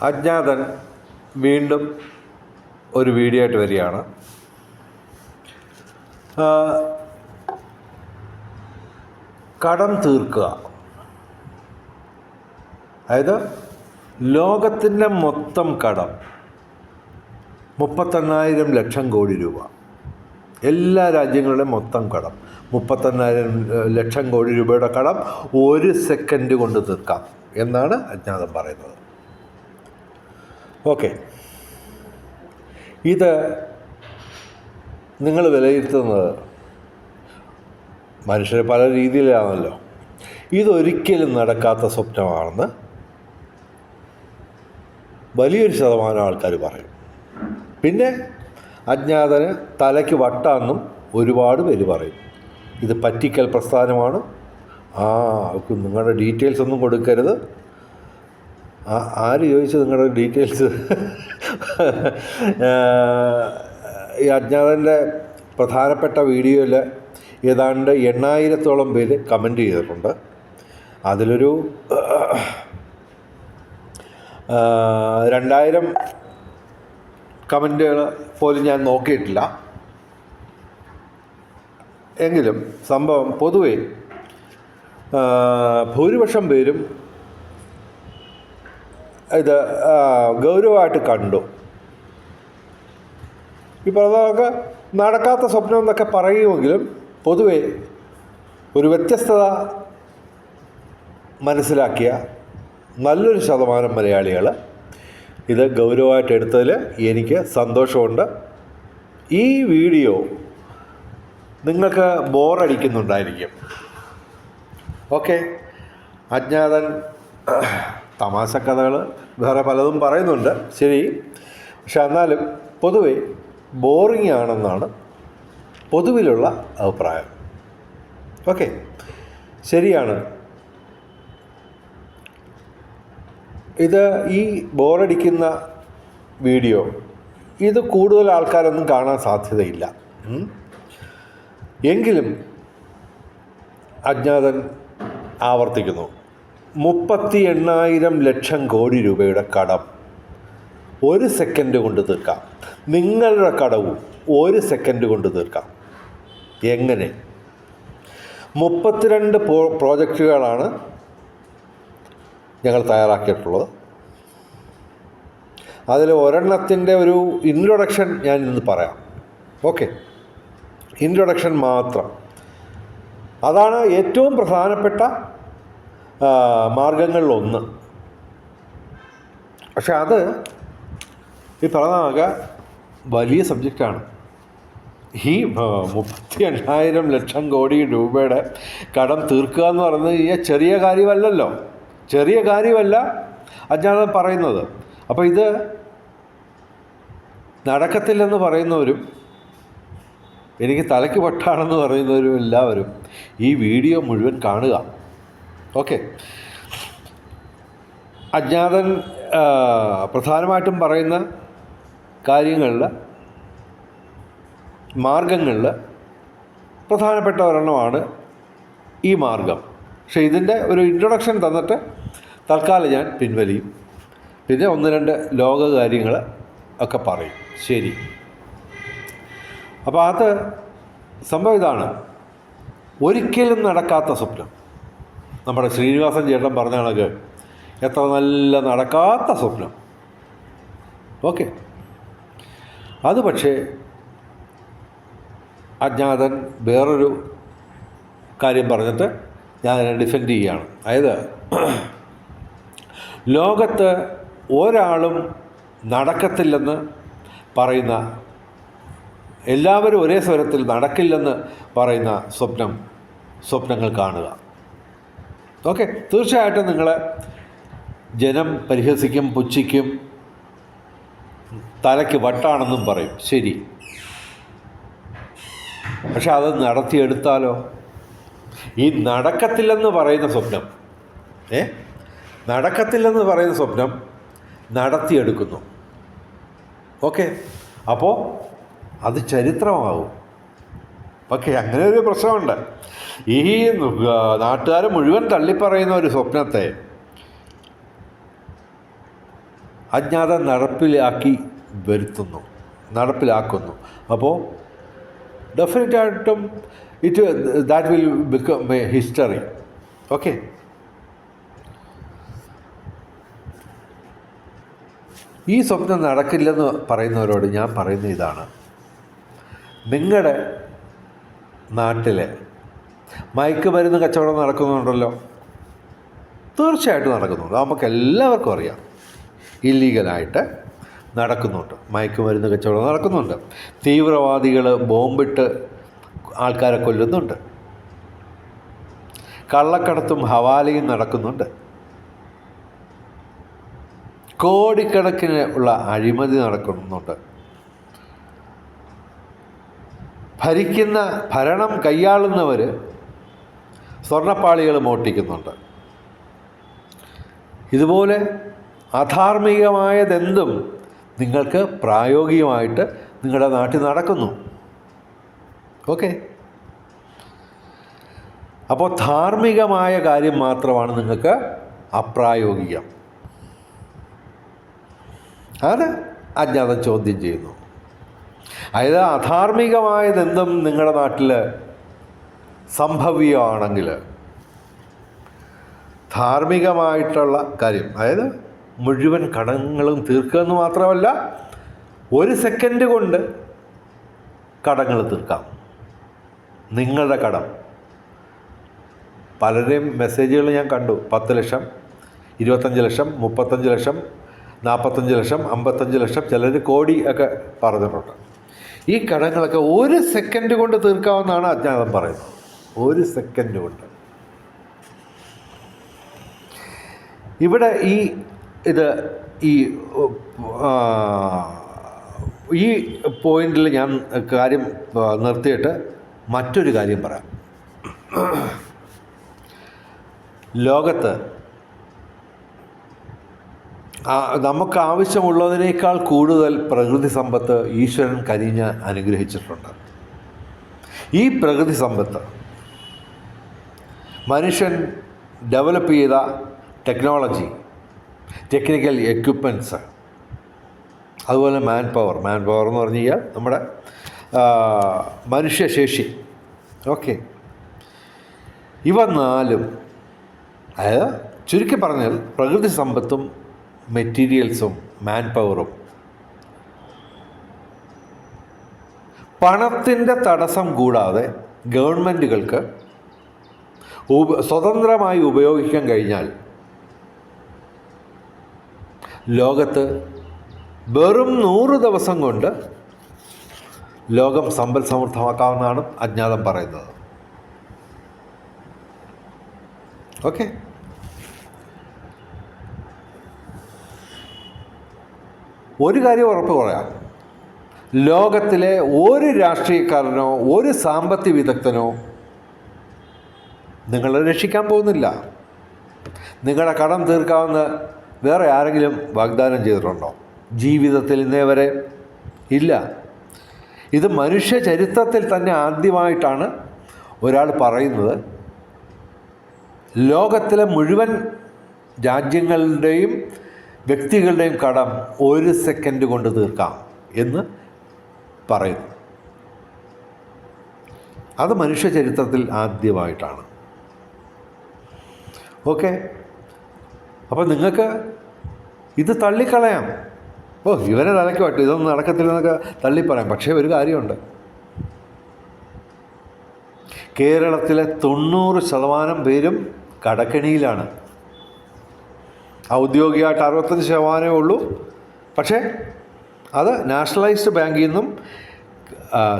അജ്ഞാതൻ വീണ്ടും ഒരു വീഡിയോ ആയിട്ട് വരികയാണ്. കടം തീർക്കുക, അതായത് ലോകത്തിൻ്റെ മൊത്തം കടം 38,000 ലക്ഷം കോടി രൂപ. എല്ലാ രാജ്യങ്ങളുടെയും മൊത്തം കടം 38,000 ലക്ഷം കോടി രൂപയുടെ കടം 1 സെക്കൻഡ് കൊണ്ട് തീർക്കാം എന്നാണ് അജ്ഞാതൻ പറയുന്നത്. ഓക്കെ, ഇത് നിങ്ങൾ വിലയിരുത്തുന്നത് മനുഷ്യർ പല രീതിയിലാണല്ലോ. ഇതൊരിക്കലും നടക്കാത്ത സ്വപ്നമാണെന്ന് വലിയൊരു ശതമാനം ആൾക്കാർ പറയും. പിന്നെ അജ്ഞാതന് തലയ്ക്ക് വട്ടാണെന്നും ഒരുപാട് പേര് പറയും. ഇത് പറ്റിക്കൽ പ്രസ്ഥാനമാണ്, നിങ്ങളുടെ ഡീറ്റെയിൽസ് ഒന്നും കൊടുക്കരുത്. ആര് ചോദിച്ചു നിങ്ങളുടെ ഡീറ്റെയിൽസ്? ഈ അജ്ഞാതൻ്റെ പ്രധാനപ്പെട്ട വീഡിയോയിൽ ഏതാണ്ട് 8,000-ഓളം പേര് കമൻറ്റ് ചെയ്തിട്ടുണ്ട്. അതിലൊരു 2,000 കമൻറ്റുകൾ പോലും ഞാൻ നോക്കിയിട്ടില്ല. എങ്കിലും സംഭവം പൊതുവെ ഭൂരിപക്ഷം പേരും ഇത് ഗൗരവമായിട്ട് കണ്ടു. ഈ പറഞ്ഞതൊക്കെ നടക്കാത്ത സ്വപ്നം എന്നൊക്കെ പറയുമെങ്കിലും പൊതുവെ ഒരു വ്യത്യസ്തത മനസ്സിലാക്കിയ നല്ലൊരു ശതമാനം മലയാളികൾ ഇത് ഗൗരവമായിട്ട് എടുത്തതിൽ എനിക്ക് സന്തോഷമുണ്ട്. ഈ വീഡിയോ നിങ്ങൾക്ക് ബോറടിക്കുന്നുണ്ടായിരിക്കും. ഓക്കെ, അജ്ഞാതൻ തമാശ കഥകൾ വേറെ പലതും പറയുന്നുണ്ട്, ശരി. പക്ഷെ എന്നാലും പൊതുവെ ബോറിംഗ് ആണെന്നാണ് പൊതുവിലുള്ള അഭിപ്രായം. ഓക്കെ, ശരിയാണ്. ഇത് ഈ ബോറടിക്കുന്ന വീഡിയോ ഇത് കൂടുതൽ ആൾക്കാരൊന്നും കാണാൻ സാധ്യതയില്ല. എങ്കിലും അജ്ഞാതൻ ആവർത്തിക്കുന്നു, 38,000 ലക്ഷം കോടി രൂപയുടെ കടം 1 സെക്കൻഡ് കൊണ്ട് തീർക്കാം. നിങ്ങളുടെ കടവും 1 സെക്കൻഡ് കൊണ്ട് തീർക്കാം. എങ്ങനെ? 32 പ്രോജക്റ്റുകളാണ് ഞങ്ങൾ തയ്യാറാക്കിയിട്ടുള്ളത്. അതിൽ ഒരെണ്ണത്തിൻ്റെ ഒരു ഇൻട്രൊഡക്ഷൻ ഞാൻ ഇന്ന് പറയാം. ഓക്കെ, ഇൻട്രൊഡക്ഷൻ മാത്രം. അതാണ് ഏറ്റവും പ്രധാനപ്പെട്ട മാർഗങ്ങളിലൊന്ന്. പക്ഷെ അത് ഈ പറഞ്ഞാകെ വലിയ സബ്ജക്റ്റാണ്. ഈ 38,000 ലക്ഷം കോടി രൂപയുടെ കടം തീർക്കുക എന്ന് പറയുന്നത് ഈ ചെറിയ കാര്യമല്ലല്ലോ, ചെറിയ കാര്യമല്ല അജ്ഞാതൻ പറയുന്നത്. അപ്പോൾ ഇത് നടക്കത്തില്ലെന്ന് പറയുന്നവരും എനിക്ക് തലയ്ക്ക് വട്ടാണെന്ന് പറയുന്നവരും എല്ലാവരും ഈ വീഡിയോ മുഴുവൻ കാണുക. ഓക്കെ, അജ്ഞാതൻ പ്രധാനമായിട്ടും പറയുന്ന കാര്യങ്ങളിൽ മാർഗങ്ങളിൽ പ്രധാനപ്പെട്ട ഒരെണ്ണമാണ് ഈ മാർഗം. പക്ഷേ ഇതിൻ്റെ ഒരു ഇൻട്രൊഡക്ഷൻ തന്നിട്ട് തൽക്കാലം ഞാൻ പിൻവലിയും. പിന്നെ 1-2 ലോക കാര്യങ്ങൾ ഒക്കെ പറയും. ശരി, അപ്പോൾ അത് സംഭവം ഇതാണ്. ഒരിക്കലും നടക്കാത്ത സ്വപ്നം. നമ്മുടെ ശ്രീനിവാസൻ ചേട്ടൻ പറഞ്ഞ കണക്ക് എത്ര നല്ല നടക്കാത്ത സ്വപ്നം. ഓക്കെ, അത് പക്ഷേ അജ്ഞാതൻ വേറൊരു കാര്യം പറഞ്ഞിട്ട് ഞാൻ ഡിഫെൻഡ് ചെയ്യുകയാണ്. അതായത് ലോകത്ത് ഒരാളും നടക്കത്തില്ലെന്ന് പറയുന്ന, എല്ലാവരും ഒരേ സ്വരത്തിൽ നടക്കില്ലെന്ന് പറയുന്ന സ്വപ്നങ്ങൾ കാണുക. ഓക്കെ, തീർച്ചയായിട്ടും നിങ്ങളെ ജനം പരിഹസിക്കും, പുച്ഛിക്കും, തലയ്ക്ക് വട്ടാണെന്നും പറയും. ശരി, പക്ഷെ അത് നടത്തിയെടുത്താലോ? ഈ നടക്കത്തില്ലെന്ന് പറയുന്ന സ്വപ്നം നടക്കത്തില്ലെന്ന് പറയുന്ന സ്വപ്നം നടത്തിയെടുക്കുന്നു. ഓക്കെ, അപ്പോൾ അത് ചരിത്രമാകും. ഓക്കെ, അങ്ങനെ ഒരു പ്രശ്നമുണ്ട്. ഈ നാട്ടുകാർ മുഴുവൻ തള്ളിപ്പറയുന്ന ഒരു സ്വപ്നത്തെ അജ്ഞാതം നടപ്പിലാക്കുന്നു. അപ്പോൾ ഡെഫിനറ്റായിട്ടും that will become a history. Okay, ഈ സ്വപ്നം നടക്കില്ലെന്ന് പറയുന്നവരോട് ഞാൻ പറയുന്ന ഇതാണ്: നിങ്ങളുടെ നാട്ടിൽ മയക്കുമരുന്ന് കച്ചവടം നടക്കുന്നുണ്ടല്ലോ, തീർച്ചയായിട്ടും നടക്കുന്നുണ്ട്. നമുക്ക് എല്ലാവർക്കും അറിയാം, ഇല്ലീഗലായിട്ട് നടക്കുന്നുണ്ട്. മയക്കുമരുന്ന് കച്ചവടം നടക്കുന്നുണ്ട്. തീവ്രവാദികൾ ബോംബിട്ട് ആൾക്കാരെ കൊല്ലുന്നുണ്ട്. കള്ളക്കടത്തും ഹവാലയും നടക്കുന്നുണ്ട്. കോടിക്കണക്കിന് ഉള്ള അഴിമതി നടക്കുന്നുണ്ട്. ഭരണം കൈയാളുന്നവർ സ്വർണ്ണപ്പാളികൾ മോഷ്ടിക്കുന്നുണ്ട്. ഇതുപോലെ അധാർമികമായതെന്തും നിങ്ങൾക്ക് പ്രായോഗികമായിട്ട് നിങ്ങളുടെ നാട്ടിൽ നടക്കുന്നു. ഓക്കെ, അപ്പോൾ ധാർമ്മികമായ കാര്യം മാത്രമാണ് നിങ്ങൾക്ക് അപ്രായോഗികം. അത് അജ്ഞാതം ചോദ്യം ചെയ്യുന്നു. അതായത് അധാർമികമായതെന്തും നിങ്ങളുടെ നാട്ടിൽ സംഭവ്യമാണെങ്കിൽ ധാർമ്മികമായിട്ടുള്ള കാര്യം, അതായത് മുഴുവൻ കടങ്ങളും തീർക്കുക എന്ന് മാത്രമല്ല, 1 സെക്കൻഡ് കൊണ്ട് കടങ്ങൾ തീർക്കാം. നിങ്ങളുടെ കടം, പലരുടെയും മെസ്സേജുകൾ ഞാൻ കണ്ടു. 10 ലക്ഷം, 25 ലക്ഷം, 35 ലക്ഷം, 45 ലക്ഷം, 55 ലക്ഷം, ചിലർ കോടി ഒക്കെ പറഞ്ഞിട്ടുണ്ട്. ഈ കടങ്ങളൊക്കെ 1 സെക്കൻഡ് കൊണ്ട് തീർക്കാമെന്നാണ് അജ്ഞാതം പറയുന്നത്. 1 സെക്കൻഡ് കൊണ്ട്. ഇവിടെ ഈ പോയിന്റിൽ ഞാൻ കാര്യം നിർത്തിയിട്ട് മറ്റൊരു കാര്യം പറയാം. ലോകത്ത് നമുക്ക് ആവശ്യമുള്ളതിനേക്കാൾ കൂടുതൽ പ്രകൃതി സമ്പത്ത് ഈശ്വരൻ കനിഞ്ഞ് അനുഗ്രഹിച്ചിട്ടുണ്ട്. ഈ പ്രകൃതി സമ്പത്ത് മനുഷ്യൻ ഡെവലപ്പ് ചെയ്ത ടെക്നോളജി, ടെക്നിക്കൽ എക്യുപ്മെൻറ്റ്സ്, അതുപോലെ മാൻ പവർ എന്ന് പറഞ്ഞു കഴിഞ്ഞാൽ നമ്മുടെ മനുഷ്യശേഷി. ഓക്കെ, ഇവ 4, അതായത് ചുരുക്കി പറഞ്ഞാൽ പ്രകൃതി സമ്പത്തും മെറ്റീരിയൽസും മാൻ പവറും പണത്തിൻ്റെ തടസ്സം കൂടാതെ ഗവൺമെൻറ്റുകൾക്ക് സ്വതന്ത്രമായി ഉപയോഗിക്കാൻ കഴിഞ്ഞാൽ ലോകത്ത് വെറും 100 ദിവസം കൊണ്ട് ലോകം സമ്പൽ സമൃദ്ധമാക്കാമെന്നാണ് അജ്ഞാതം പറയുന്നത്. ഓക്കെ, ഒരു കാര്യം ഉറപ്പ് പറയാം: ലോകത്തിലെ ഒരു രാഷ്ട്രീയക്കാരനോ ഒരു സാമ്പത്തിക വിദഗ്ധനോ നിങ്ങളെ രക്ഷിക്കാൻ പോകുന്നില്ല. നിങ്ങളുടെ കടം തീർക്കാമെന്ന് വേറെ ആരെങ്കിലും വാഗ്ദാനം ചെയ്തിട്ടുണ്ടോ? ജീവിതത്തിൽ ഇന്നേ വരെ ഇല്ല. ഇത് മനുഷ്യ ചരിത്രത്തിൽ തന്നെ ആദ്യമായിട്ടാണ് ഒരാൾ പറയുന്നത് ലോകത്തിലെ മുഴുവൻ രാജ്യങ്ങളുടെയും വ്യക്തികളുടെയും കടം 1 സെക്കൻഡ് കൊണ്ട് തീർക്കാം എന്ന് പറയുന്നു. അത് മനുഷ്യ ചരിത്രത്തിൽ ആദ്യമായിട്ടാണ്. ഓക്കെ, അപ്പോൾ നിങ്ങൾക്ക് ഇത് തള്ളിക്കളയാം. ഇവനെ തലയ്ക്ക് പറ്റും, ഇതൊന്നും നടക്കത്തില്ലെന്നൊക്കെ തള്ളിപ്പറയാം. പക്ഷേ ഒരു കാര്യമുണ്ട്: കേരളത്തിലെ 90% പേരും കടക്കെണിയിലാണ്. ഔദ്യോഗികമായിട്ട് 65% ഉള്ളൂ. പക്ഷേ അത് നാഷണലൈസ്ഡ് ബാങ്കിൽ നിന്നും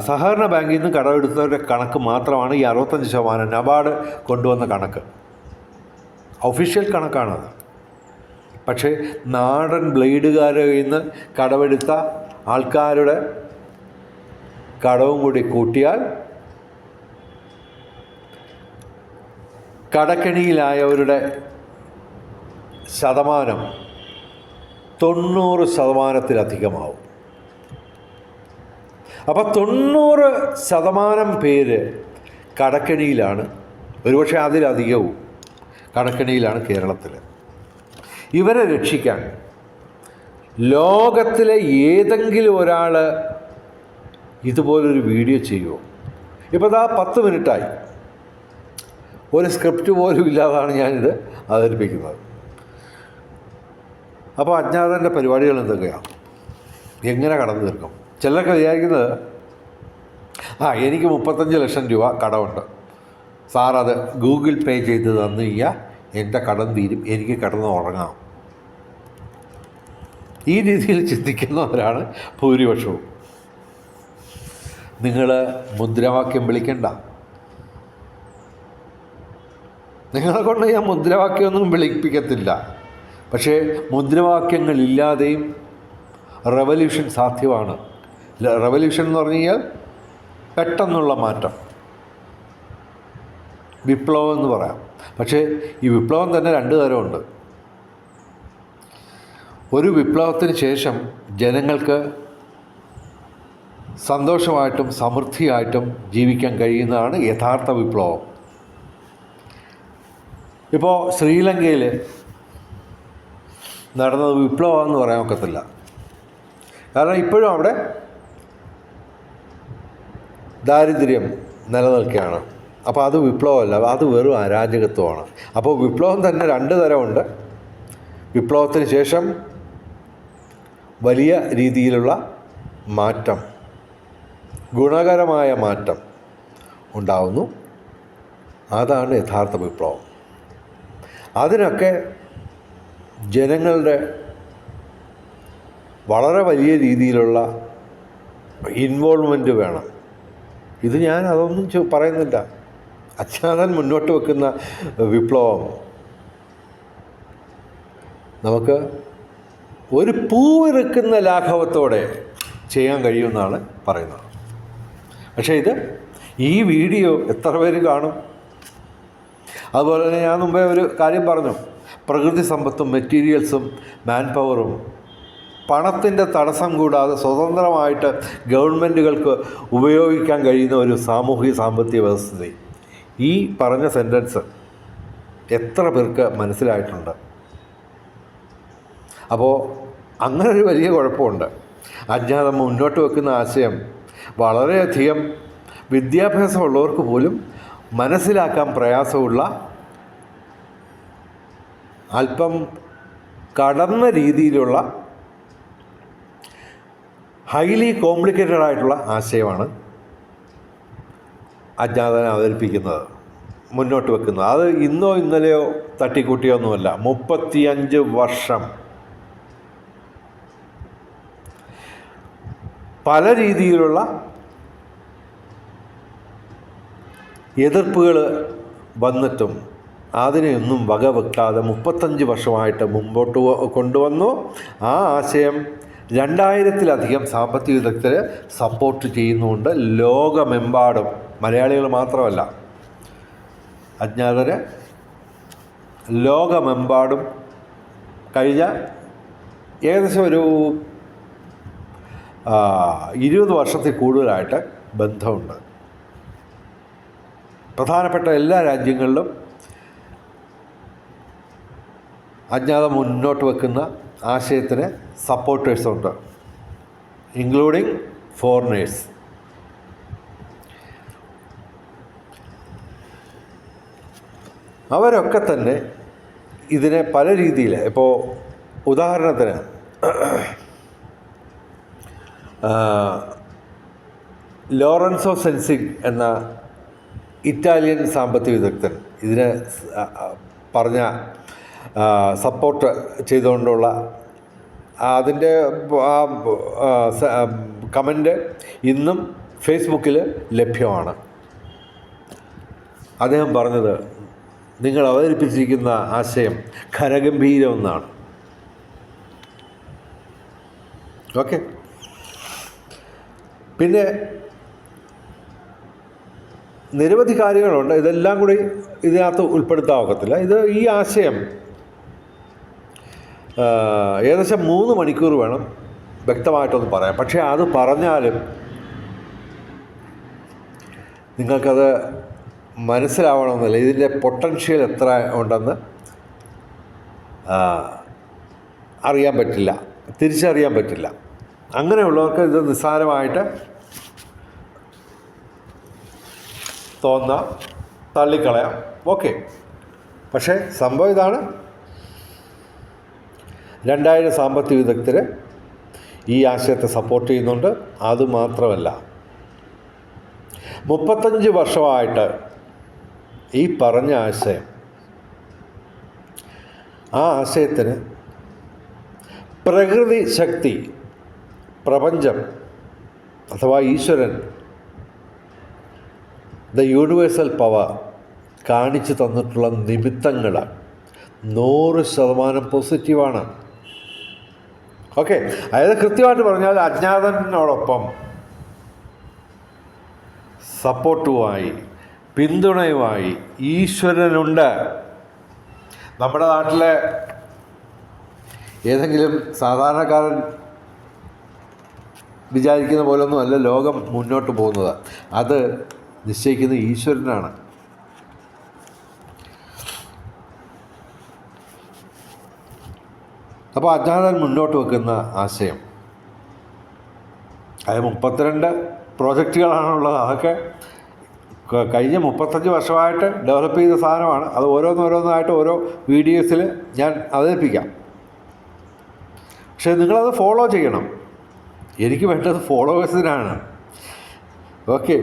സഹകരണ ബാങ്കിൽ നിന്നും കടമെടുത്തവരുടെ കണക്ക് മാത്രമാണ് ഈ 65%. നബാർഡ് കൊണ്ടുവന്ന കണക്ക്, ഒഫീഷ്യൽ കണക്കാണത്. പക്ഷേ നാടൻ ബ്ലേഡുകാരുടെ കയ്യിൽ നിന്ന് കടമെടുത്ത ആൾക്കാരുടെ കടവും കൂടി കൂട്ടിയാൽ കടക്കെണിയിലായവരുടെ ശതമാനം 90%-ത്തിലധികമാവും. അപ്പോൾ 90% പേര് കടക്കെണിയിലാണ്. ഒരുപക്ഷെ അതിലധികവും കടക്കെണിയിലാണ് കേരളത്തിൽ. ഇവരെ രക്ഷിക്കാൻ ലോകത്തിലെ ഏതെങ്കിലും ഒരാൾ ഇതുപോലൊരു വീഡിയോ ചെയ്യുമോ? ഇപ്പോൾ ഇതാ 10 മിനിറ്റായി, ഒരു സ്ക്രിപ്റ്റ് പോലും ഇല്ലാതാണ് ഞാനിത് അവതരിപ്പിക്കുന്നത്. അപ്പോൾ അജ്ഞാതൻ്റെ പരിപാടികൾ എന്തൊക്കെയാണ്, എങ്ങനെ കടന്നു തീർക്കും? ചിലരൊക്കെ വിചാരിക്കുന്നത് എനിക്ക് 35 ലക്ഷം രൂപ കടമുണ്ട്, സാറത് ഗൂഗിൾ പേ ചെയ്ത് തന്നു കഴിഞ്ഞാൽ എൻ്റെ കടം തീരും, എനിക്ക് കിടന്ന് ഉറങ്ങാം. ഈ രീതിയിൽ ചിന്തിക്കുന്നവരാണ് ഭൂരിപക്ഷവും. നിങ്ങൾ മുദ്രാവാക്യം വിളിക്കണ്ട. നിങ്ങളെ കൊണ്ട് ഞാൻ മുദ്രാവാക്യമൊന്നും വിളിപ്പിക്കത്തില്ല. പക്ഷേ മുദ്രാവാക്യങ്ങളില്ലാതെയും റവല്യൂഷൻ സാധ്യമാണ്. റവല്യൂഷൻ എന്ന് പറഞ്ഞു കഴിഞ്ഞാൽ പെട്ടെന്നുള്ള മാറ്റം, വിപ്ലവം എന്ന് പറയാം. പക്ഷേ ഈ വിപ്ലവം തന്നെ 2 തരമുണ്ട്. ഒരു വിപ്ലവത്തിന് ശേഷം ജനങ്ങൾക്ക് സന്തോഷമായിട്ടും സമൃദ്ധിയായിട്ടും ജീവിക്കാൻ കഴിയുന്നതാണ് യഥാർത്ഥ വിപ്ലവം. ഇപ്പോൾ ശ്രീലങ്കയിൽ നടന്നത് വിപ്ലവമെന്ന് പറയാൻ ഒക്കത്തില്ല. കാരണം ഇപ്പോഴും അവിടെ ദാരിദ്ര്യം നിലനിൽക്കുകയാണ്. അപ്പോൾ അത് വിപ്ലവമല്ല, അത് വെറും അരാജകത്വമാണ്. അപ്പോൾ വിപ്ലവം തന്നെ 2 തരമുണ്ട്. വിപ്ലവത്തിന് ശേഷം വലിയ രീതിയിലുള്ള മാറ്റം, ഗുണകരമായ മാറ്റം ഉണ്ടാവുന്നു. അതാണ് യഥാർത്ഥ വിപ്ലവം. അതിനൊക്കെ ജനങ്ങളുടെ വളരെ വലിയ രീതിയിലുള്ള ഇൻവോൾവ്മെൻറ്റ് വേണം. ഇത് ഞാൻ അതൊന്നും പറയുന്നില്ല. അജ്ഞാതൻ മുന്നോട്ട് വെക്കുന്ന വിപ്ലവം നമുക്ക് ഒരു പൂവിറുക്കുന്ന ലാഘവത്തോടെ ചെയ്യാൻ കഴിയുമെന്നാണ് പറയുന്നത്. പക്ഷേ ഈ വീഡിയോ എത്ര പേര് കാണും? അതുപോലെ തന്നെ ഞാൻ മുമ്പേ ഒരു കാര്യം പറഞ്ഞു, പ്രകൃതി സമ്പത്തും മെറ്റീരിയൽസും മാൻ പവറും പണത്തിൻ്റെ തടസ്സം കൂടാതെ സ്വതന്ത്രമായിട്ട് ഗവൺമെൻറ്റുകൾക്ക് ഉപയോഗിക്കാൻ കഴിയുന്ന ഒരു സാമൂഹിക സാമ്പത്തിക വ്യവസ്ഥിതി. ഈ പറഞ്ഞ സെൻറ്റൻസ് എത്ര പേർക്ക് മനസ്സിലായിട്ടുണ്ട്? അപ്പോൾ അങ്ങനൊരു വലിയ കുഴപ്പമുണ്ട്. അജ്ഞാതം മുന്നോട്ട് വെക്കുന്ന ആശയം വളരെയധികം വിദ്യാഭ്യാസമുള്ളവർക്ക് പോലും മനസ്സിലാക്കാൻ പ്രയാസമുള്ള, അല്പം കടന്ന രീതിയിലുള്ള, ഹൈലി കോംപ്ലിക്കേറ്റഡ് ആയിട്ടുള്ള ആശയമാണ് അജ്ഞാതനെ അവതരിപ്പിക്കുന്നത്, മുന്നോട്ട് വെക്കുന്നത്. അത് ഇന്നോ ഇന്നലെയോ തട്ടിക്കൂട്ടിയൊന്നുമല്ല. 35 വർഷം പല രീതിയിലുള്ള എതിർപ്പുകൾ വന്നിട്ടും അതിനെയൊന്നും വകവെക്കാതെ 35 വർഷമായിട്ട് മുമ്പോട്ട് കൊണ്ടുവന്നു. ആ ആശയം 2000-ലധികം സാമ്പത്തിക വിദഗ്ധർ സപ്പോർട്ട് ചെയ്യുന്നുണ്ട് ലോകമെമ്പാടും. മലയാളികൾ മാത്രമല്ല, അജ്ഞാതര് ലോകമെമ്പാടും കഴിഞ്ഞ ഏകദേശം ഒരു 20 വർഷത്തിൽ കൂടുതലായിട്ട് ബന്ധമുണ്ട്. പ്രധാനപ്പെട്ട എല്ലാ രാജ്യങ്ങളിലും അജ്ഞാതം മുന്നോട്ട് വെക്കുന്ന ആശയത്തിന് സപ്പോർട്ടേഴ്സുണ്ട്, ഇൻക്ലൂഡിങ് ഫോറിനേഴ്സ്. അവരൊക്കെ തന്നെ ഇതിനെ പല രീതിയിൽ, ഇപ്പോൾ ഉദാഹരണത്തിന് ലോറൻസോ സെൻസിങ് എന്ന ഇറ്റാലിയൻ സാമ്പത്തിക വിദഗ്ധൻ ഇതിനെ പറഞ്ഞ സപ്പോർട്ട് ചെയ്തുകൊണ്ടുള്ള അതിൻ്റെ കമൻ്റ് ഇന്നും ഫേസ്ബുക്കിൽ ലഭ്യമാണ്. അദ്ദേഹം പറഞ്ഞത്, നിങ്ങൾ അവതരിപ്പിച്ചിരിക്കുന്ന ആശയം ഖരഗംഭീരമെന്നാണ്. ഓക്കെ. പിന്നെ നിരവധി കാര്യങ്ങളുണ്ട്, ഇതെല്ലാം കൂടി ഇതിനകത്ത് ഉൾപ്പെടുത്താൻ ഒക്കത്തില്ല. ഈ ആശയം ഏകദേശം 3 മണിക്കൂർ വേണം വ്യക്തമായിട്ടൊന്ന് പറയാം. പക്ഷേ അത് പറഞ്ഞാലും നിങ്ങൾക്കത് മനസ്സിലാവണമെന്നില്ല, ഇതിൻ്റെ പൊട്ടൻഷ്യൽ എത്ര ഉണ്ടെന്ന് അറിയാൻ പറ്റില്ല. തിരിച്ചറിയാൻ പറ്റില്ല. അങ്ങനെയുള്ളവർക്ക് ഇത് നിസ്സാരമായിട്ട് തള്ളിക്കളയാം. ഓക്കെ. പക്ഷേ സംഭവം ഇതാണ്, 2000 സാമ്പത്തിക വിദഗ്ധർ ഈ ആശയത്തെ സപ്പോർട്ട് ചെയ്യുന്നുണ്ട്. അതുമാത്രമല്ല, 35 വർഷമായിട്ട് ഈ പറഞ്ഞ ആശയം, ആ ആശയത്തിന് പ്രകൃതി ശക്തി, പ്രപഞ്ചം അഥവാ ഈശ്വരൻ, ദ യൂണിവേഴ്സൽ പവർ കാണിച്ചു തന്നിട്ടുള്ള നിമിത്തങ്ങൾ 100% പോസിറ്റീവാണ്. ഓക്കെ. അതായത് കൃത്യമായിട്ട് പറഞ്ഞാൽ അജ്ഞാതനോടൊപ്പം സപ്പോർട്ടുമായി, പിന്തുണയുമായി ഈശ്വരനുണ്ട്. നമ്മുടെ നാട്ടിലെ ഏതെങ്കിലും സാധാരണക്കാരൻ വിചാരിക്കുന്ന പോലൊന്നും അല്ല ലോകം മുന്നോട്ട് പോകുന്നത്. അത് നിശ്ചയിക്കുന്ന ഈശ്വരനാണ്. അപ്പോൾ അജ്ഞാതൻ മുന്നോട്ട് വെക്കുന്ന ആശയം, അത് 32 പ്രോജക്റ്റുകളാണുള്ളത്. അതൊക്കെ കഴിഞ്ഞ 35 വർഷമായിട്ട് ഡെവലപ്പ് ചെയ്ത സാധനമാണ്. അത് ഓരോന്നോരോന്നായിട്ട് ഓരോ വീഡിയോസിൽ ഞാൻ അവതരിപ്പിക്കാം. പക്ഷേ നിങ്ങളത് ഫോളോ ചെയ്യണം. എനിക്ക് വേണ്ടത് ഫോളോവേഴ്സിനാണ്. ഓക്കെ.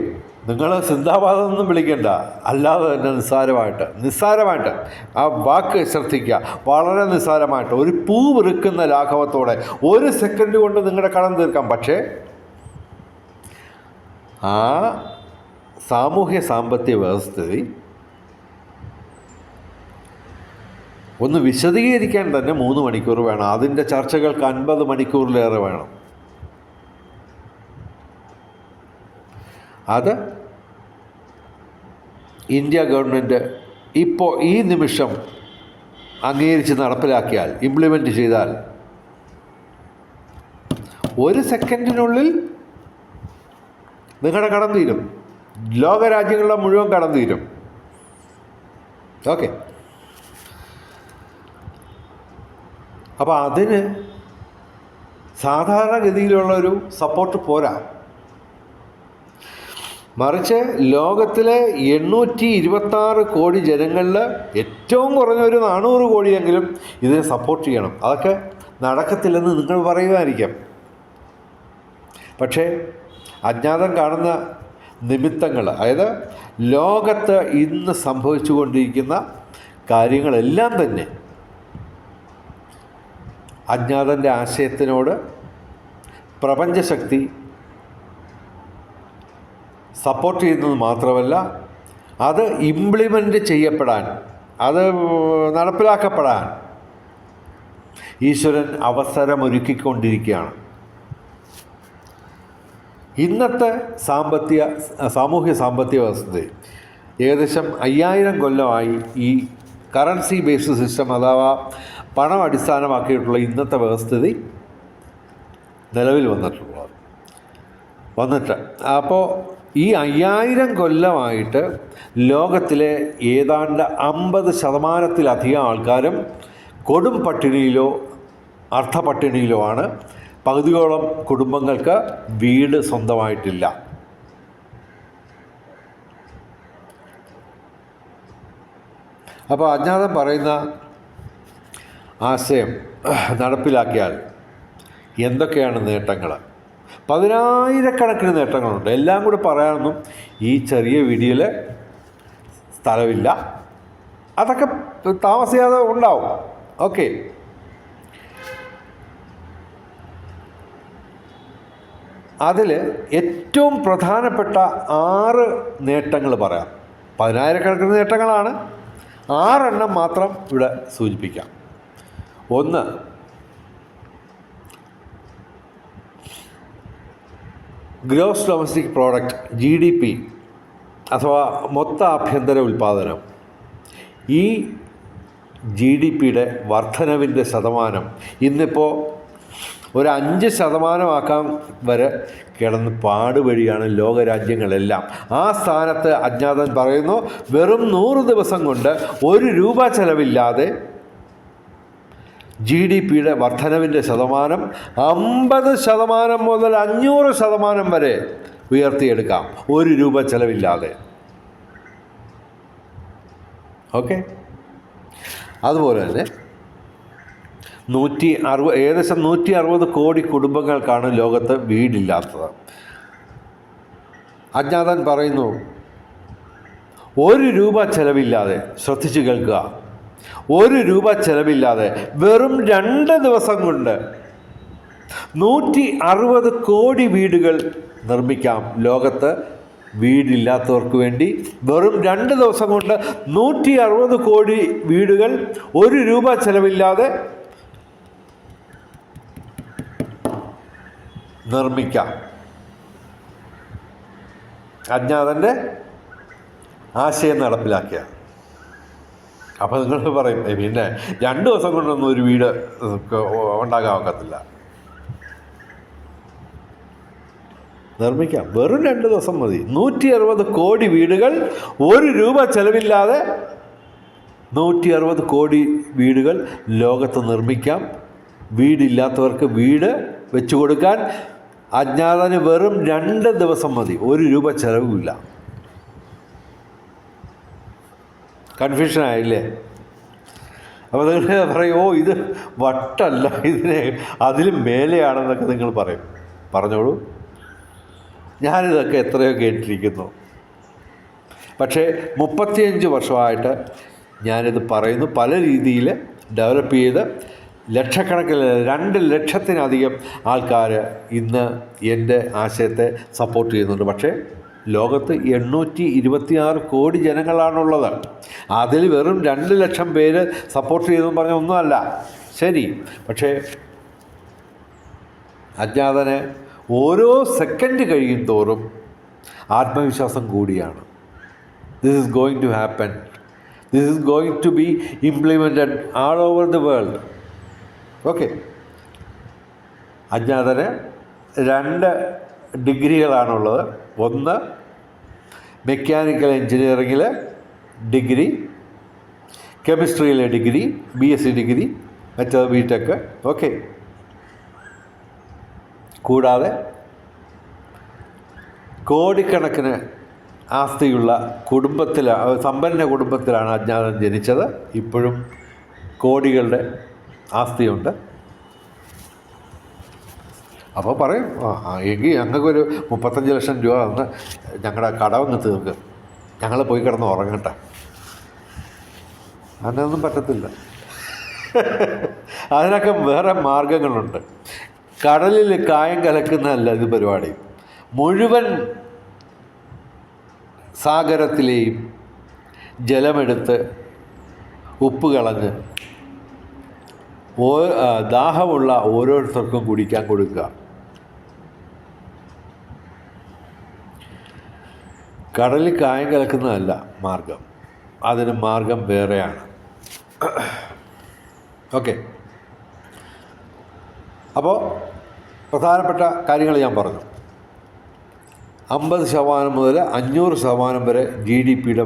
നിങ്ങൾ സിന്ദാബാദൊന്നും വിളിക്കണ്ട, അല്ലാതെ തന്നെ നിസ്സാരമായിട്ട് ആ വാക്ക് ശ്രദ്ധിക്കുക. വളരെ നിസ്സാരമായിട്ട് ഒരു പൂ വിറുക്കുന്ന ലാഘവത്തോടെ 1 സെക്കൻഡ് കൊണ്ട് നിങ്ങളുടെ കടം തീർക്കാം. പക്ഷേ ആ സാമൂഹ്യ സാമ്പത്തിക വ്യവസ്ഥിതി ഒന്ന് വിശദീകരിക്കാൻ തന്നെ 3 മണിക്കൂർ വേണം. അതിൻ്റെ ചർച്ചകൾക്ക് 50 മണിക്കൂറിലേറെ വേണം. അത് ഇന്ത്യ ഗവൺമെൻറ് ഇപ്പോൾ ഈ നിമിഷം അംഗീകരിച്ച് നടപ്പിലാക്കിയാൽ, ഇംപ്ലിമെൻ്റ് ചെയ്താൽ 1 സെക്കൻഡിനുള്ളിൽ നിങ്ങളുടെ കടം തീരും. ലോകരാജ്യങ്ങളുടെ മുഴുവൻ കടം തീരും. ഓക്കെ. അപ്പോൾ അതിന് സാധാരണഗതിയിലുള്ളൊരു സപ്പോർട്ട് പോരാ. മറിച്ച് ലോകത്തിലെ 826 കോടി ജനങ്ങളിൽ ഏറ്റവും കുറഞ്ഞൊരു 400 കോടിയെങ്കിലും ഇതിനെ സപ്പോർട്ട് ചെയ്യണം. അതൊക്കെ നടക്കത്തില്ലെന്ന് നിങ്ങൾ പറയുമായിരിക്കാം. പക്ഷേ അജ്ഞാതൻ കാണുന്ന നിമിത്തങ്ങൾ, അതായത് ലോകത്ത് ഇന്ന് സംഭവിച്ചുകൊണ്ടിരിക്കുന്ന കാര്യങ്ങളെല്ലാം തന്നെ അജ്ഞാതൻ്റെ ആശയത്തിനോട് പ്രപഞ്ചശക്തി സപ്പോർട്ട് ചെയ്യുന്നത് മാത്രമല്ല, അത് ഇംപ്ലിമെൻ്റ് ചെയ്യപ്പെടാൻ, അത് നടപ്പിലാക്കപ്പെടാൻ ഈശ്വരൻ അവസരമൊരുക്കിക്കൊണ്ടിരിക്കുകയാണ്. ഇന്നത്തെ സാമൂഹ്യ സാമ്പത്തിക വ്യവസ്ഥയിൽ ഏകദേശം 5000 കൊല്ലമായി ഈ കറൻസി ബേസ്ഡ് സിസ്റ്റം അഥവാ പണം അടിസ്ഥാനമാക്കിയിട്ടുള്ള ഇന്നത്തെ വ്യവസ്ഥിതി നിലവിൽ വന്നിട്ട് അപ്പോൾ ഈ 5000 കൊല്ലമായിട്ട് ലോകത്തിലെ ഏതാണ്ട് 50%-ലധികം ആൾക്കാരും കൊടും പട്ടിണിയിലോ അർദ്ധപട്ടിണിയിലോ ആണ്. പകുതിയോളം കുടുംബങ്ങൾക്ക് വീട് സ്വന്തമായിട്ടില്ല. അപ്പോൾ അജ്ഞാതൻ പറയുന്ന ആശയം നടപ്പിലാക്കിയാൽ എന്തൊക്കെയാണ് നേട്ടങ്ങൾ? 10,000-കണക്കിന് നേട്ടങ്ങളുണ്ട്. എല്ലാം കൂടി പറയാനൊന്നും ഈ ചെറിയ വീഡിയോയിൽ സ്ഥലമില്ല. അതൊക്കെ താമസിയാതെ ഉണ്ടാവും. ഓക്കെ. അതിൽ ഏറ്റവും പ്രധാനപ്പെട്ട 6 നേട്ടങ്ങൾ പറയാം. 10,000-കണക്കിന് നേട്ടങ്ങളാണ്. 6 എണ്ണം മാത്രം ഇവിടെ സൂചിപ്പിക്കാം. 1, ഗ്രോസ് ഡൊമസ്റ്റിക് പ്രോഡക്റ്റ് GDP അഥവാ മൊത്ത ആഭ്യന്തര ഉൽപ്പാദനം. ഈ GDPയുടെ വർധനവിൻ്റെ ശതമാനം ഇന്നിപ്പോൾ ഒരു 5% വരെ കിടന്ന് പാടുവഴിയാണ് ലോകരാജ്യങ്ങളെല്ലാം. ആ സ്ഥാനത്ത് അജ്ഞാതൻ പറയുന്നു, വെറും 100 ദിവസം കൊണ്ട് 1 രൂപ ചെലവില്ലാതെ GDP-യുടെ വർധനവിൻ്റെ ശതമാനം 50% മുതൽ 500% വരെ ഉയർത്തിയെടുക്കാം, 1 രൂപ ചെലവില്ലാതെ. ഓക്കെ. അതുപോലെ തന്നെ ഏകദേശം 160 കോടി കുടുംബങ്ങൾക്കാണ് ലോകത്ത് വീടില്ലാത്തത്. അജ്ഞാതൻ പറയുന്നു 1 രൂപ ചെലവില്ലാതെ, ശ്രദ്ധിച്ചു കേൾക്കുക, 1 രൂപ ചെലവില്ലാതെ വെറും 2 ദിവസം കൊണ്ട് 160 കോടി വീടുകൾ നിർമ്മിക്കാം. ലോകത്ത് വീടില്ലാത്തവർക്ക് വേണ്ടി വെറും 2 ദിവസം കൊണ്ട് 160 കോടി വീടുകൾ 1 രൂപ ചെലവില്ലാതെ നിർമ്മിക്കാം. അജ്ഞാതൻ്റെ ആശയം നടപ്പിലാക്കിയ. അപ്പോൾ നിങ്ങൾ പറയും പിന്നെ 2 ദിവസം കൊണ്ടൊന്നും ഒരു വീട് ഉണ്ടാക്കാൻ ഒക്കത്തില്ല. നിർമ്മിക്കാം, വെറും 2 ദിവസം മതി. 160 കോടി വീടുകൾ 1 രൂപ ചെലവില്ലാതെ 160 കോടി വീടുകൾ ലോകത്ത് നിർമ്മിക്കാം. വീടില്ലാത്തവർക്ക് വീട് വെച്ചു കൊടുക്കാൻ അജ്ഞാതന് വെറും 2 ദിവസം മതി, 1 രൂപ ചെലവുമില്ല. കൺഫ്യൂഷനായില്ലേ? അപ്പോൾ നിങ്ങൾ പറയും ഇത് വട്ടല്ല, ഇതിനെ അതിലും മേലെയാണെന്നൊക്കെ നിങ്ങൾ പറയും. പറഞ്ഞോളൂ, ഞാനിതൊക്കെ എത്രയോ കേട്ടിരിക്കുന്നു. പക്ഷേ 35 വർഷമായിട്ട് ഞാനിത് പറയുന്നു. പല രീതിയിൽ ഡെവലപ്പ് ചെയ്ത് ലക്ഷക്കണക്കിന് 2 ലക്ഷത്തിലധികം ആൾക്കാർ ഇന്ന് എൻ്റെ ആശയത്തെ സപ്പോർട്ട് ചെയ്യുന്നുണ്ട്. പക്ഷേ ലോകത്ത് 826 കോടി ജനങ്ങളാണുള്ളത്. അതിൽ വെറും 2 ലക്ഷം പേര് സപ്പോർട്ട് ചെയ്തെന്ന് പറഞ്ഞാൽ ഒന്നുമല്ല, ശരി. പക്ഷേ അജ്ഞാതന് ഓരോ സെക്കൻഡ് കഴിയും തോറും ആത്മവിശ്വാസം കൂടിയാണ്. This is going to happen, this is going to be implemented all over the world. Okay. അജ്ഞാതന് 2 ഡിഗ്രികളാണുള്ളത്. ഒന്ന് മെക്കാനിക്കൽ എൻജിനീയറിങ്ങിൽ ഡിഗ്രി, കെമിസ്ട്രിയിലെ ഡിഗ്രി, BSc ഡിഗ്രി, മറ്റേത് BTech. ഓക്കെ. കൂടാതെ കോടിക്കണക്കിന് ആസ്തിയുള്ള സമ്പന്ന കുടുംബത്തിലാണ് അജ്ഞാതൻ ജനിച്ചത്. ഇപ്പോഴും കോടികളുടെ ആസ്തിയുണ്ട്. അപ്പോൾ പറയും എങ്കിൽ ഞങ്ങൾക്കൊരു 35 ലക്ഷം രൂപ തന്ന് ഞങ്ങളുടെ കടമങ്ങ് തീർക്കും, ഞങ്ങൾ പോയി കിടന്ന് ഉറങ്ങട്ടെ. അങ്ങനെയൊന്നും പറ്റത്തില്ല. അതിനൊക്കെ വേറെ മാർഗങ്ങളുണ്ട്. കടലിൽ കായം കലക്കുന്നതല്ല ഇത് പരിപാടി. മുഴുവൻ സാഗരത്തിലെയും ജലമെടുത്ത് ഉപ്പ് കളഞ്ഞ് ദാഹമുള്ള ഓരോരുത്തർക്കും കുടിക്കാൻ കൊടുക്കുക. കടലിൽ കായം കലക്കുന്നതല്ല മാർഗം, അതിന് മാർഗം വേറെയാണ്. ഓക്കെ. അപ്പോൾ പ്രധാനപ്പെട്ട കാര്യങ്ങൾ ഞാൻ പറഞ്ഞു. 50% മുതൽ 500% വരെ GDP-യുടെ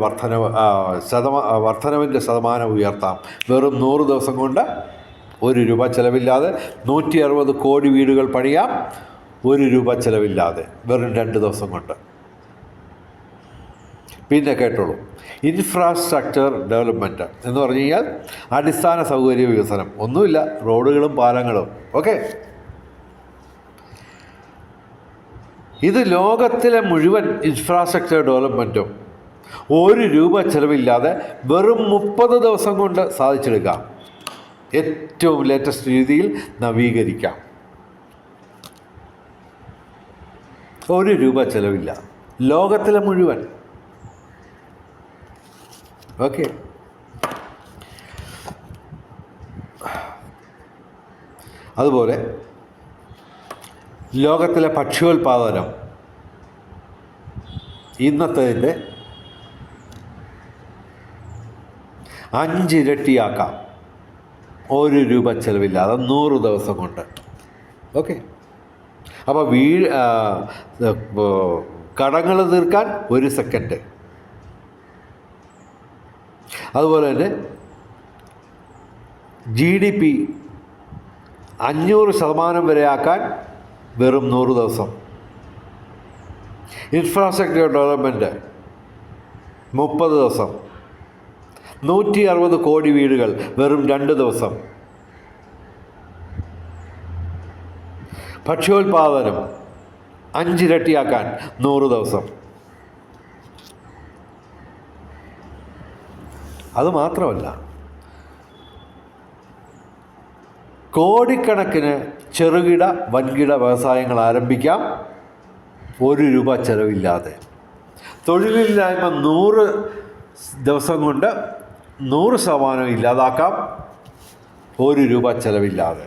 വർധനവിൻ്റെ ശതമാനം ഉയർത്താം. വെറും 100 ദിവസം കൊണ്ട് 1 രൂപ ചിലവില്ലാതെ 160 കോടി വീടുകൾ പണിയാം, 1 രൂപ ചിലവില്ലാതെ വെറും 2 ദിവസം കൊണ്ട്. പിന്നെ കേട്ടോളൂ, ഇൻഫ്രാസ്ട്രക്ചർ ഡെവലപ്മെൻറ്റ് എന്ന് പറഞ്ഞു കഴിഞ്ഞാൽ അടിസ്ഥാന സൗകര്യ വികസനം. ഒന്നുമില്ല, റോഡുകളും പാലങ്ങളും. ഓക്കെ. ഇത് ലോകത്തിലെ മുഴുവൻ ഇൻഫ്രാസ്ട്രക്ചർ ഡെവലപ്മെൻറ്റും 1 രൂപ ചിലവില്ലാതെ വെറും 30 ദിവസം കൊണ്ട് സാധിച്ചെടുക്കാം. ഏറ്റവും ലേറ്റസ്റ്റ് രീതിയിൽ നവീകരിക്കാം. 1 രൂപ ചിലവില്ല, ലോകത്തിലെ മുഴുവൻ. ഓക്കെ. അതുപോലെ ലോകത്തിലെ ഭക്ഷ്യോൽപാദനം ഇന്നത്തേതിൻ്റെ 5 ഇരട്ടിയാക്കാം, 1 രൂപ ചിലവില്ലാതെ 100 ദിവസം കൊണ്ട്. ഓക്കെ. അപ്പോൾ കടങ്ങൾ തീർക്കാൻ 1 സെക്കൻഡ്. അതുപോലെ തന്നെ GDP 500% വരെ ആക്കാൻ വെറും 100 ദിവസം. ഇൻഫ്രാസ്ട്രക്ചർ ഡെവലപ്മെൻറ്റ് 30 ദിവസം. 160 കോടി വീടുകൾ വെറും 2 ദിവസം. ഭക്ഷ്യോൽപാദനം 5 ഇരട്ടിയാക്കാൻ 100 ദിവസം. അതുമാത്രമല്ല, കോടിക്കണക്കിന് ചെറുകിട വൻകിട വ്യവസായങ്ങൾ ആരംഭിക്കാം 1 രൂപ ചെലവില്ലാതെ. തൊഴിലില്ലായ്മ 100 ദിവസം കൊണ്ട് 100% ഇല്ലാതാക്കാം 1 രൂപ ചെലവില്ലാതെ.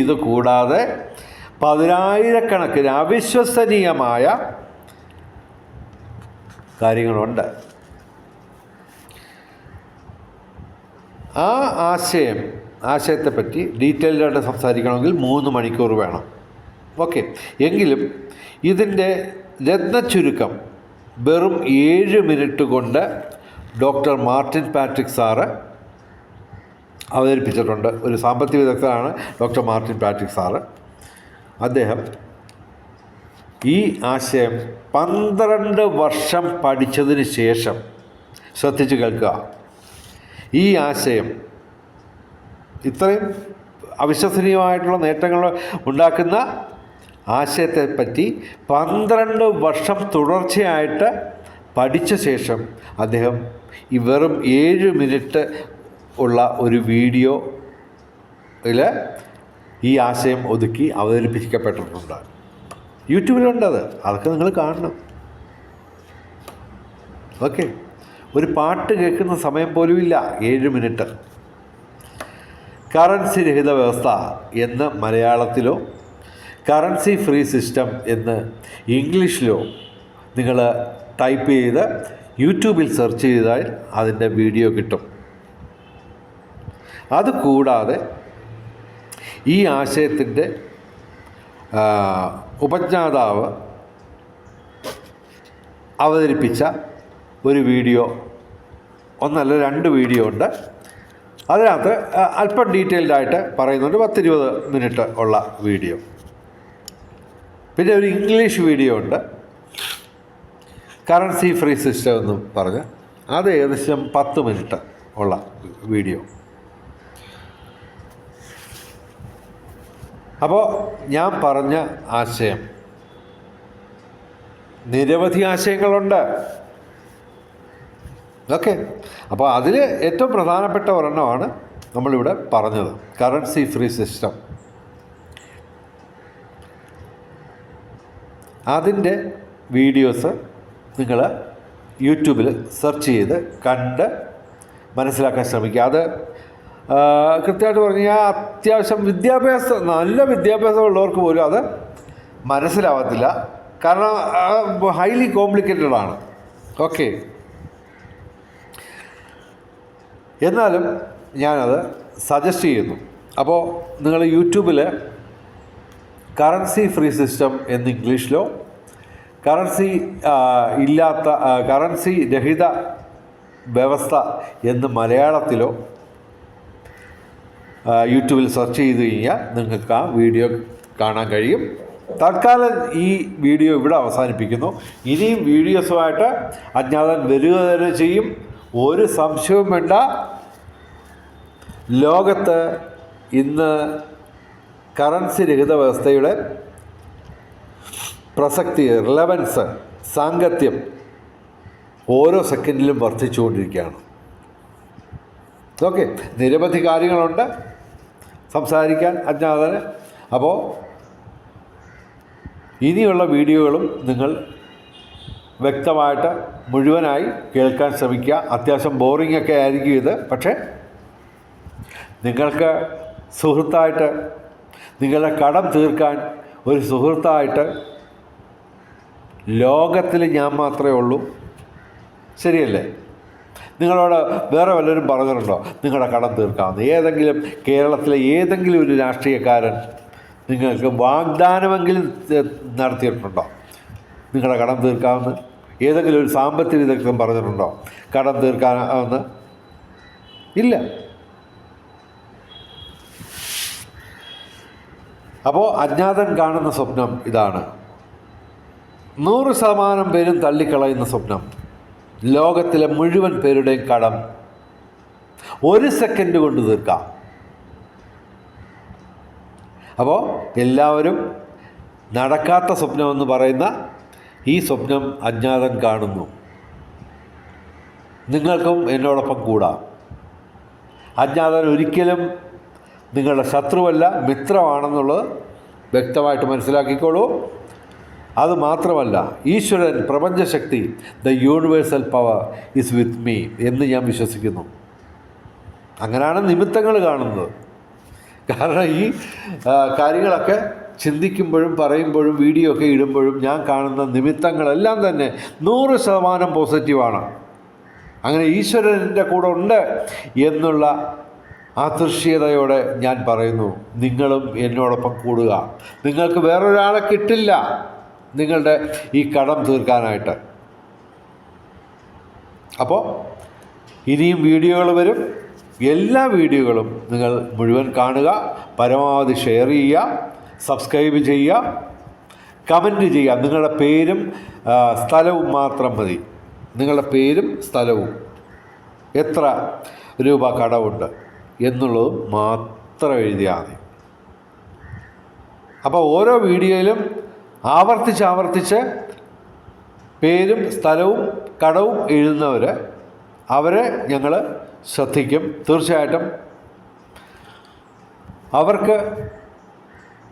ഇത് കൂടാതെ 10,000-കണക്കിന് അവിശ്വസനീയമായ കാര്യങ്ങളുണ്ട്. ആ ആശയത്തെപ്പറ്റി ഡീറ്റെയിൽഡായിട്ട് സംസാരിക്കണമെങ്കിൽ 3 മണിക്കൂർ വേണം. ഓക്കെ, എങ്കിലും ഇതിൻ്റെ രത്നച്ചുരുക്കം വെറും 7 മിനിറ്റ് കൊണ്ട് ഡോക്ടർ മാർട്ടിൻ പാട്രിക് സാറ് അവതരിപ്പിച്ചിട്ടുണ്ട്. ഒരു സാമ്പത്തിക വിദഗ്ധനാണ് ഡോക്ടർ മാർട്ടിൻ പാട്രിക് സാറ്. അദ്ദേഹം ഈ ആശയം 12 വർഷം പഠിച്ചതിന് ശേഷം, ശ്രദ്ധിച്ച് കേൾക്കുക, ഈ ആശയം ഇത്രയും അവിശ്വസനീയമായിട്ടുള്ള നേട്ടങ്ങൾ ഉണ്ടാക്കുന്ന ആശയത്തെപ്പറ്റി 12 വർഷം തുടർച്ചയായിട്ട് പഠിച്ച ശേഷം അദ്ദേഹം ഈ വെറും 7 മിനിറ്റ് ഉള്ള ഒരു വീഡിയോയിൽ ഈ ആശയം ഒതുക്കി അവതരിപ്പിക്കപ്പെട്ടിട്ടുണ്ട്. യൂട്യൂബിലുണ്ടത്, അതൊക്കെ നിങ്ങൾ കാണണം. ഓക്കെ, ഒരു പാട്ട് കേൾക്കുന്ന സമയം പോലുമില്ല 7 മിനിറ്റ്. കറൻസി രഹിത വ്യവസ്ഥ എന്ന് മലയാളത്തിലോ കറൻസി ഫ്രീ സിസ്റ്റം എന്ന് ഇംഗ്ലീഷിലോ നിങ്ങൾ ടൈപ്പ് ചെയ്ത് യൂട്യൂബിൽ സെർച്ച് ചെയ്താൽ അതിൻ്റെ വീഡിയോ കിട്ടും. അതുകൂടാതെ ഈ ആശയത്തിൻ്റെ ഉപജ്ഞാതാവ് അവതരിപ്പിച്ച ഒരു വീഡിയോ, 1 അല്ല 2 വീഡിയോ ഉണ്ട്. അതിനകത്ത് അല്പം ഡീറ്റെയിൽഡായിട്ട് പറയുന്നുണ്ട്. 10-20 മിനിറ്റ് ഉള്ള വീഡിയോ. പിന്നെ ഒരു ഇംഗ്ലീഷ് വീഡിയോ ഉണ്ട്, കറൻസി ഫ്രീ സിസ്റ്റം എന്നും പറഞ്ഞ്, അത് ഏകദേശം 10 മിനിറ്റ് ഉള്ള വീഡിയോ. അപ്പോൾ ഞാൻ പറഞ്ഞ ആശയം, നിരവധി ആശയങ്ങളുണ്ട്. ഓക്കെ, അപ്പോൾ അതിൽ ഏറ്റവും പ്രധാനപ്പെട്ട ഒരെണ്ണമാണ് നമ്മളിവിടെ പറഞ്ഞത്, കറൻസി ഫ്രീ സിസ്റ്റം. അതിൻ്റെ വീഡിയോസ് നിങ്ങൾ യൂട്യൂബിൽ സെർച്ച് ചെയ്ത് കണ്ട് മനസ്സിലാക്കാൻ ശ്രമിക്കുക. അത് കൃത്യമായിട്ട് പറഞ്ഞു കഴിഞ്ഞാൽ അത്യാവശ്യം നല്ല വിദ്യാഭ്യാസമുള്ളവർക്ക് പോലും അത് മനസ്സിലാവത്തില്ല. കാരണം ഹൈലി കോംപ്ലിക്കേറ്റഡ് ആണ്. ഓക്കെ, എന്നാലും ഞാനത് സജസ്റ്റ് ചെയ്യുന്നു. അപ്പോൾ നിങ്ങൾ യൂട്യൂബിൽ കറൻസി ഫ്രീ സിസ്റ്റം എന്ന് ഇംഗ്ലീഷിലോ കറൻസി രഹിത വ്യവസ്ഥ എന്ന് മലയാളത്തിലോ യൂട്യൂബിൽ സെർച്ച് ചെയ്ത് കഴിഞ്ഞാൽ നിങ്ങൾക്ക് ആ വീഡിയോ കാണാൻ കഴിയും. തൽക്കാലം ഈ വീഡിയോ ഇവിടെ അവസാനിപ്പിക്കുന്നു. ഇനിയും വീഡിയോസുമായിട്ട് അജ്ഞാതൻ വരിക തന്നെ ചെയ്യും. ഒരു സംശയവും വേണ്ട. ലോകത്ത് ഇന്ന് കറൻസി രഹിത വ്യവസ്ഥയുടെ പ്രസക്തി, റിലവൻസ്, സാങ്കത്യം ഓരോ സെക്കൻഡിലും വർദ്ധിച്ചുകൊണ്ടിരിക്കുകയാണ്. ഓക്കെ, നിരവധി കാര്യങ്ങളുണ്ട് സംസാരിക്കാൻ അജ്ഞാതന്. അപ്പോൾ ഇനിയുള്ള വീഡിയോകളും നിങ്ങൾ വ്യക്തമായിട്ട് മുഴുവനായി കേൾക്കാൻ ശ്രമിക്കുക. അത്യാവശ്യം ബോറിംഗ് ഒക്കെ ആയിരിക്കും ഇത്, പക്ഷേ നിങ്ങൾക്ക് സുഹൃത്തായിട്ട്, നിങ്ങളുടെ കടം തീർക്കാൻ ഒരു സുഹൃത്തായിട്ട് ലോകത്തിൽ ഞാൻ മാത്രമേ ഉള്ളൂ. ശരിയല്ലേ? നിങ്ങളോട് വേറെ വല്ലവരും പറഞ്ഞിട്ടുണ്ടോ നിങ്ങളുടെ കടം തീർക്കാമെന്ന്? കേരളത്തിലെ ഏതെങ്കിലും ഒരു രാഷ്ട്രീയക്കാരൻ നിങ്ങൾക്ക് വാഗ്ദാനമെങ്കിലും നടത്തിയിട്ടുണ്ടോ നിങ്ങളുടെ കടം തീർക്കാമെന്ന്? ഏതെങ്കിലും ഒരു സാമ്പത്തിക വിദഗ്ധൻ പറഞ്ഞിട്ടുണ്ടോ കടം തീർക്കാമെന്ന്? ഇല്ല. അപ്പോൾ അജ്ഞാതൻ കാണുന്ന സ്വപ്നം ഇതാണ്. 100% പേരും തള്ളിക്കളയുന്ന സ്വപ്നം. ലോകത്തിലെ മുഴുവൻ പേരുടെയും കടം 1 സെക്കൻഡ് കൊണ്ട് തീർക്കാം. അപ്പോൾ എല്ലാവരും നടക്കാത്ത സ്വപ്നമെന്ന് പറയുന്ന ഈ സ്വപ്നം അജ്ഞാതൻ കാണുന്നു. നിങ്ങൾക്കും എന്നോടൊപ്പം കൂടാം. അജ്ഞാതൻ ഒരിക്കലും നിങ്ങളുടെ ശത്രുവല്ല, മിത്രമാണെന്നുള്ളത് വ്യക്തമായിട്ട് മനസ്സിലാക്കിക്കോളൂ. അതുമാത്രമല്ല, ഈശ്വരൻ, പ്രപഞ്ചശക്തി, the universal power is with me എന്ന് ഞാൻ വിശ്വസിക്കുന്നു. അങ്ങനെയാണ് നിമിത്തങ്ങൾ കാണുന്നത്. കാരണം ഈ കാര്യങ്ങളൊക്കെ ചിന്തിക്കുമ്പോഴും പറയുമ്പോഴും വീഡിയോ ഒക്കെ ഇടുമ്പോഴും ഞാൻ കാണുന്ന നിമിത്തങ്ങളെല്ലാം തന്നെ 100% പോസിറ്റീവാണ്. അങ്ങനെ ഈശ്വരൻ്റെ കൂടെ ഉണ്ട് എന്നുള്ള ആതൃശ്യതയോടെ ഞാൻ പറയുന്നു, നിങ്ങളും എന്നോടൊപ്പം കൂടുക. നിങ്ങൾക്ക് വേറൊരാളെ കിട്ടില്ല നിങ്ങളുടെ ഈ കടം തീർക്കാനായിട്ട്. അപ്പോൾ ഇനിയും വീഡിയോകൾ വരും. എല്ലാ വീഡിയോകളും നിങ്ങൾ മുഴുവൻ കാണുക, പരമാവധി ഷെയർ ചെയ്യുക, സബ്സ്ക്രൈബ് ചെയ്യുക, കമൻറ്റ് ചെയ്യുക. നിങ്ങളുടെ പേരും സ്ഥലവും മാത്രം മതി. നിങ്ങളുടെ പേരും സ്ഥലവും, എത്ര രൂപ കടമുണ്ട് എന്നുള്ളതും മാത്രം എഴുതിയാൽ മതി. അപ്പോൾ ഓരോ വീഡിയോയിലും ആവർത്തിച്ച് പേരും സ്ഥലവും കടവും എഴുതുന്നവർ, അവരെ ഞങ്ങൾ ശ്രദ്ധിക്കും. തീർച്ചയായിട്ടും അവർക്ക്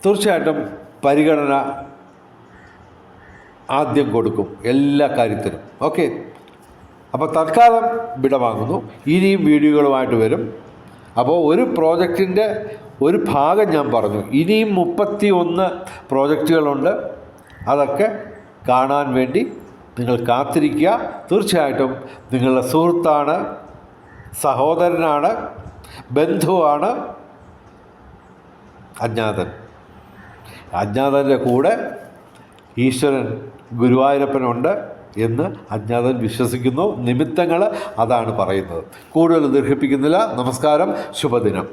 തീർച്ചയായിട്ടും പരിഗണന ആദ്യം കൊടുക്കും എല്ലാ കാര്യത്തിനും. ഓക്കെ, അപ്പോൾ തൽക്കാലം വിടവാങ്ങുന്നു. ഇനിയും വീഡിയോകളുമായിട്ട് വരും. അപ്പോൾ ഒരു പ്രോജക്റ്റിൻ്റെ ഒരു ഭാഗം ഞാൻ പറഞ്ഞു. ഇനിയും 31 പ്രോജക്റ്റുകളുണ്ട്. അതൊക്കെ കാണാൻ വേണ്ടി നിങ്ങൾ കാത്തിരിക്കുക. തീർച്ചയായിട്ടും നിങ്ങളുടെ സുഹൃത്താണ്, സഹോദരനാണ്, ബന്ധുവാണ് അജ്ഞാതൻ. അജ്ഞാതൻ്റെ കൂടെ ഈശ്വരൻ, ഗുരുവായൂരപ്പനുണ്ട് എന്ന് അജ്ഞാതൻ വിശ്വസിക്കുന്നു. നിമിത്തങ്ങൾ അതാണ് പറയുന്നത്. കൂടുതൽ ദീർഘിപ്പിക്കുന്നില്ല. നമസ്കാരം, ശുഭദിനം.